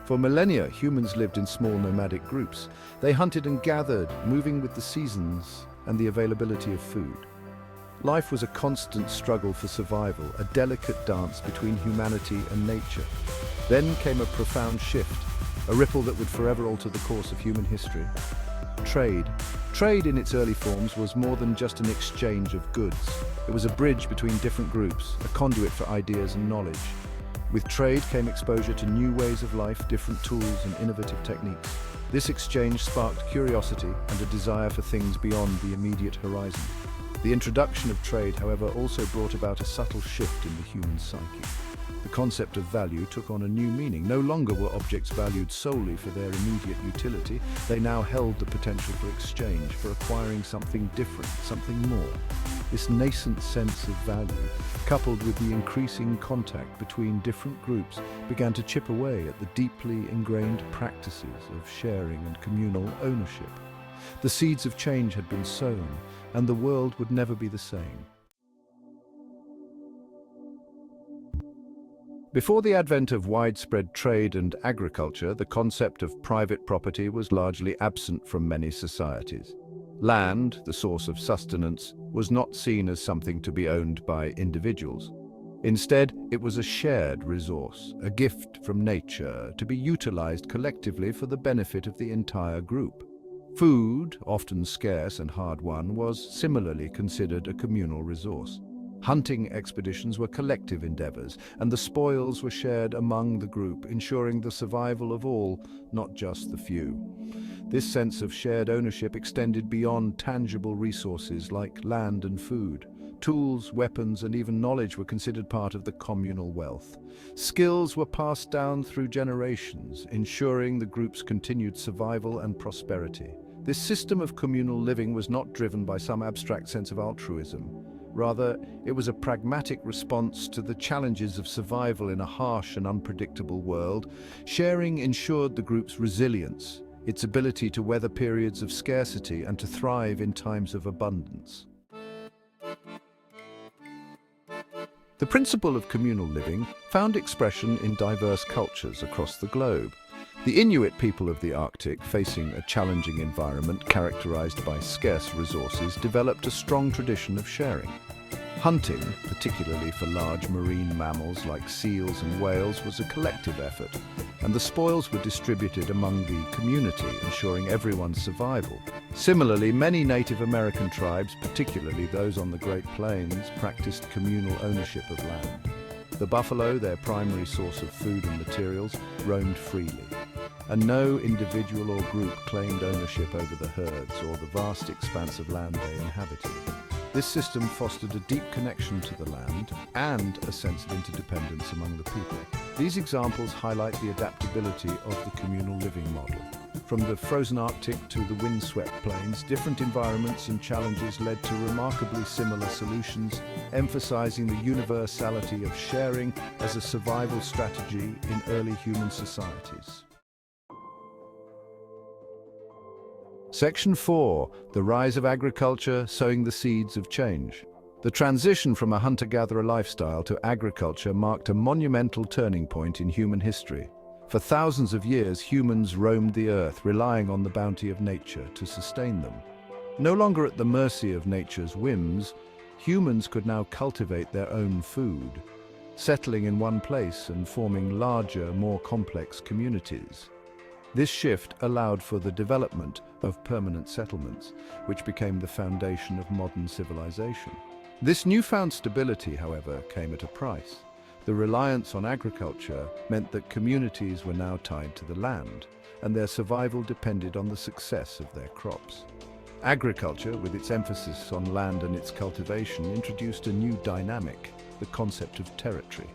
For millennia, humans lived in small nomadic groups. They hunted and gathered, moving with the seasons and the availability of food. Life was a constant struggle for survival, a delicate dance between humanity and nature. Then came a profound shift, a ripple that would forever alter the course of human history. Trade. Trade in its early forms was more than just an exchange of goods. It was a bridge between different groups, a conduit for ideas and knowledge. With trade came exposure to new ways of life, different tools and innovative techniques. This exchange sparked curiosity and a desire for things beyond the immediate horizon. The introduction of trade, however, also brought about a subtle shift in the human psyche. The concept of value took on a new meaning. No longer were objects valued solely for their immediate utility. They now held the potential for exchange, for acquiring something different, something more. This nascent sense of value, coupled with the increasing contact between different groups, began to chip away at the deeply ingrained practices of sharing and communal ownership. The seeds of change had been sown, and the world would never be the same. Before the advent of widespread trade and agriculture, the concept of private property was largely absent from many societies. Land, the source of sustenance, was not seen as something to be owned by individuals. Instead, it was a shared resource, a gift from nature, to be utilized collectively for the benefit of the entire group. Food, often scarce and hard-won, was similarly considered a communal resource. Hunting expeditions were collective endeavors, and the spoils were shared among the group, ensuring the survival of all, not just the few. This sense of shared ownership extended beyond tangible resources like land and food. Tools, weapons, and even knowledge were considered part of the communal wealth. Skills were passed down through generations, ensuring the group's continued survival and prosperity. This system of communal living was not driven by some abstract sense of altruism. Rather, it was a pragmatic response to the challenges of survival in a harsh and unpredictable world. Sharing ensured the group's resilience, its ability to weather periods of scarcity and to thrive in times of abundance. The principle of communal living found expression in diverse cultures across the globe. The Inuit people of the Arctic, facing a challenging environment characterized by scarce resources, developed a strong tradition of sharing. Hunting, particularly for large marine mammals like seals and whales, was a collective effort, and the spoils were distributed among the community, ensuring everyone's survival. Similarly, many Native American tribes, particularly those on the Great Plains, practiced communal ownership of land. The buffalo, their primary source of food and materials, roamed freely, and no individual or group claimed ownership over the herds or the vast expanse of land they inhabited. This system fostered a deep connection to the land and a sense of interdependence among the people. These examples highlight the adaptability of the communal living model. From the frozen Arctic to the windswept plains, different environments and challenges led to remarkably similar solutions, emphasizing the universality of sharing as a survival strategy in early human societies. Section 4. The rise of agriculture, sowing the seeds of change. The transition from a hunter-gatherer lifestyle to agriculture marked a monumental turning point in human history. For thousands of years, humans roamed the earth, relying on the bounty of nature to sustain them. No longer at the mercy of nature's whims, humans could now cultivate their own food, settling in one place and forming larger, more complex communities. This shift allowed for the development of permanent settlements, which became the foundation of modern civilization. This newfound stability, however, came at a price. The reliance on agriculture meant that communities were now tied to the land, and their survival depended on the success of their crops. Agriculture, with its emphasis on land and its cultivation, introduced a new dynamic, the concept of territory.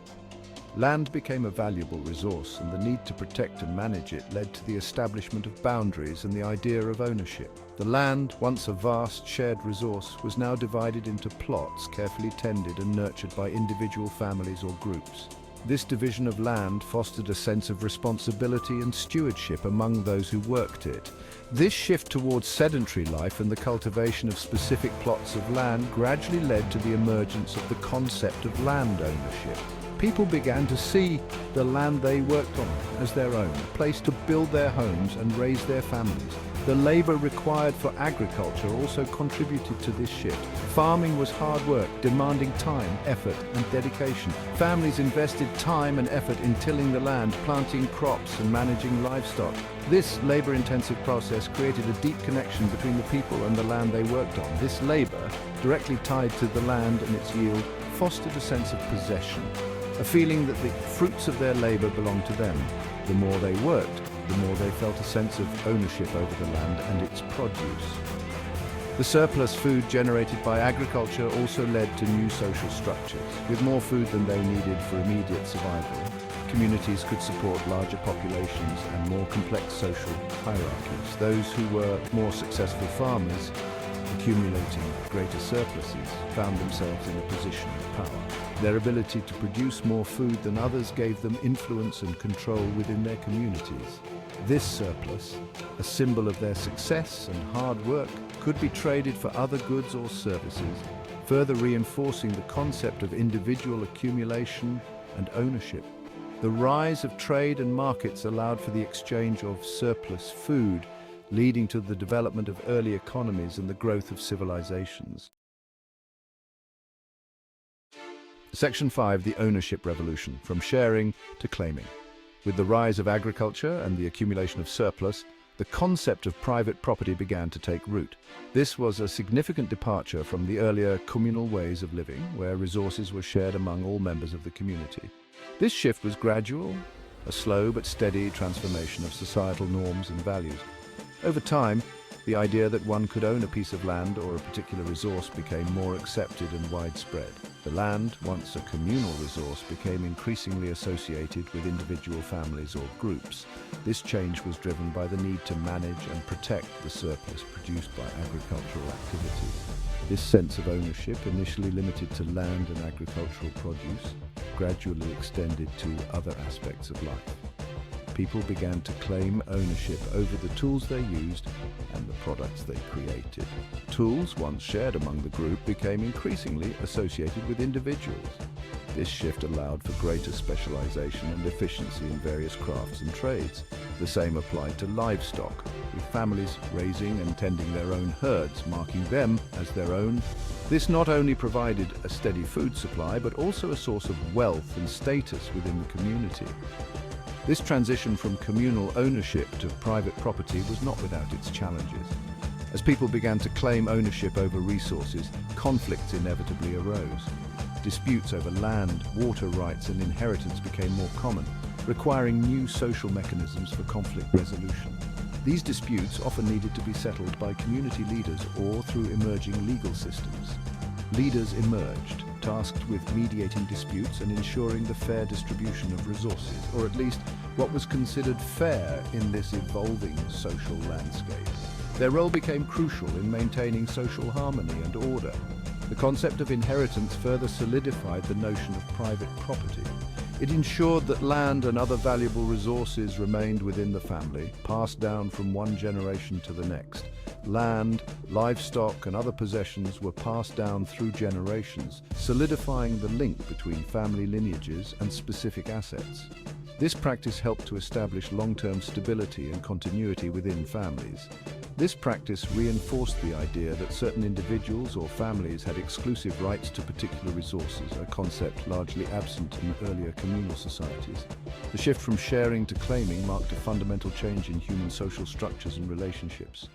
Land became a valuable resource, and the need to protect and manage it led to the establishment of boundaries and the idea of ownership. The land, once a vast shared resource, was now divided into plots carefully tended and nurtured by individual families or groups. This division of land fostered a sense of responsibility and stewardship among those who worked it. This shift towards sedentary life and the cultivation of specific plots of land gradually led to the emergence of the concept of land ownership. People began to see the land they worked on as their own, a place to build their homes and raise their families. The labor required for agriculture also contributed to this shift. Farming was hard work, demanding time, effort, and dedication. Families invested time and effort in tilling the land, planting crops, and managing livestock. This labor-intensive process created a deep connection between the people and the land they worked on. This labor, directly tied to the land and its yield, fostered a sense of possession, a feeling that the fruits of their labor belonged to them. The more they worked, the more they felt a sense of ownership over the land and its produce. The surplus food generated by agriculture also led to new social structures. With more food than they needed for immediate survival, communities could support larger populations and more complex social hierarchies. Those who were more successful farmers, accumulating greater surpluses, found themselves in a position of power. Their ability to produce more food than others gave them influence and control within their communities. This surplus, a symbol of their success and hard work, could be traded for other goods or services, further reinforcing the concept of individual accumulation and ownership. The rise of trade and markets allowed for the exchange of surplus food, leading to the development of early economies and the growth of civilizations. Section 5, the ownership revolution, from sharing to claiming. With the rise of agriculture and the accumulation of surplus, the concept of private property began to take root. This was a significant departure from the earlier communal ways of living, where resources were shared among all members of the community. This shift was gradual, a slow but steady transformation of societal norms and values. Over time, the idea that one could own a piece of land or a particular resource became more accepted and widespread. The land, once a communal resource, became increasingly associated with individual families or groups. This change was driven by the need to manage and protect the surplus produced by agricultural activity. This sense of ownership, initially limited to land and agricultural produce, gradually extended to other aspects of life. People began to claim ownership over the tools they used and the products they created. Tools, once shared among the group, became increasingly associated with individuals. This shift allowed for greater specialization and efficiency in various crafts and trades. The same applied to livestock, with families raising and tending their own herds, marking them as their own. This not only provided a steady food supply, but also a source of wealth and status within the community. This transition from communal ownership to private property was not without its challenges. As people began to claim ownership over resources, conflicts inevitably arose. Disputes over land, water rights, and inheritance became more common, requiring new social mechanisms for conflict resolution. These disputes often needed to be settled by community leaders or through emerging legal systems. Leaders emerged, tasked with mediating disputes and ensuring the fair distribution of resources, or at least what was considered fair in this evolving social landscape. Their role became crucial in maintaining social harmony and order. The concept of inheritance further solidified the notion of private property. It ensured that land and other valuable resources remained within the family, passed down from one generation to the next. Land, livestock, and other possessions were passed down through generations, solidifying the link between family lineages and specific assets. This practice helped to establish long-term stability and continuity within families. This practice reinforced the idea that certain individuals or families had exclusive rights to particular resources, a concept largely absent in earlier communal societies. The shift from sharing to claiming marked a fundamental change in human social structures and relationships.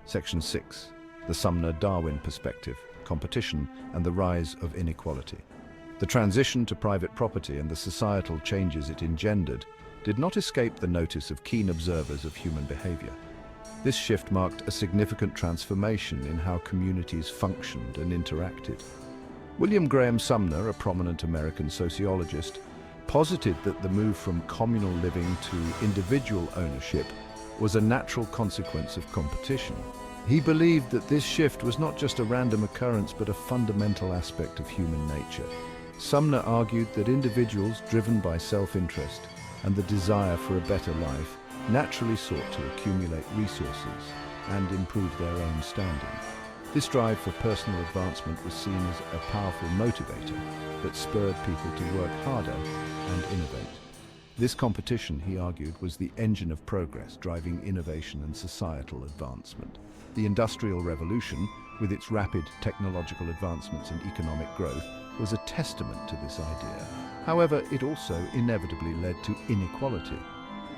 Section 6. The Sumner-Darwin perspective, competition, and the rise of inequality. The transition to private property and the societal changes it engendered did not escape the notice of keen observers of human behavior. This shift marked a significant transformation in how communities functioned and interacted. William Graham Sumner, a prominent American sociologist, posited that the move from communal living to individual ownership was a natural consequence of competition. He believed that this shift was not just a random occurrence but a fundamental aspect of human nature. Sumner argued that individuals driven by self-interest and the desire for a better life naturally sought to accumulate resources and improve their own standing. This drive for personal advancement was seen as a powerful motivator that spurred people to work harder and innovate. This competition, he argued, was the engine of progress, driving innovation and societal advancement. The Industrial Revolution, with its rapid technological advancements and economic growth, was a testament to this idea. However, it also inevitably led to inequality.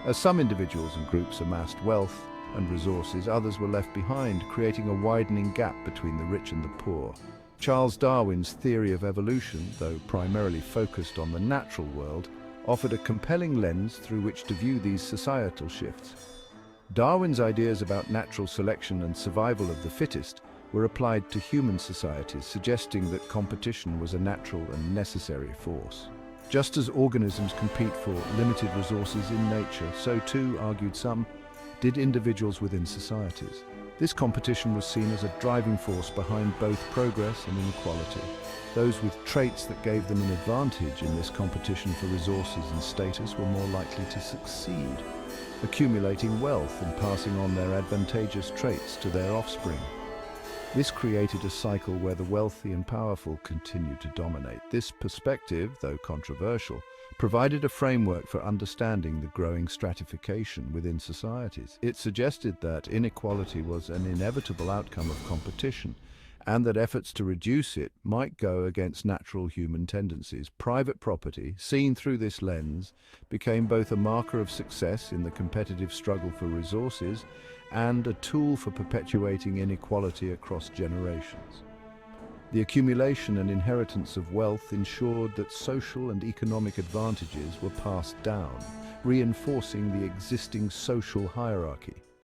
As some individuals and groups amassed wealth and resources, others were left behind, creating a widening gap between the rich and the poor. Charles Darwin's theory of evolution, though primarily focused on the natural world, offered a compelling lens through which to view these societal shifts. Darwin's ideas about natural selection and survival of the fittest were applied to human societies, suggesting that competition was a natural and necessary force. Just as organisms compete for limited resources in nature, so too, argued some, did individuals within societies. This competition was seen as a driving force behind both progress and inequality. Those with traits that gave them an advantage in this competition for resources and status were more likely to succeed, accumulating wealth and passing on their advantageous traits to their offspring. This created a cycle where the wealthy and powerful continued to dominate. This perspective, though controversial, provided a framework for understanding the growing stratification within societies. It suggested that inequality was an inevitable outcome of competition, and that efforts to reduce it might go against natural human tendencies. Private property, seen through this lens, became both a marker of success in the competitive struggle for resources and a tool for perpetuating inequality across generations. The accumulation and inheritance of wealth ensured that social and economic advantages were passed down, reinforcing the existing social hierarchy.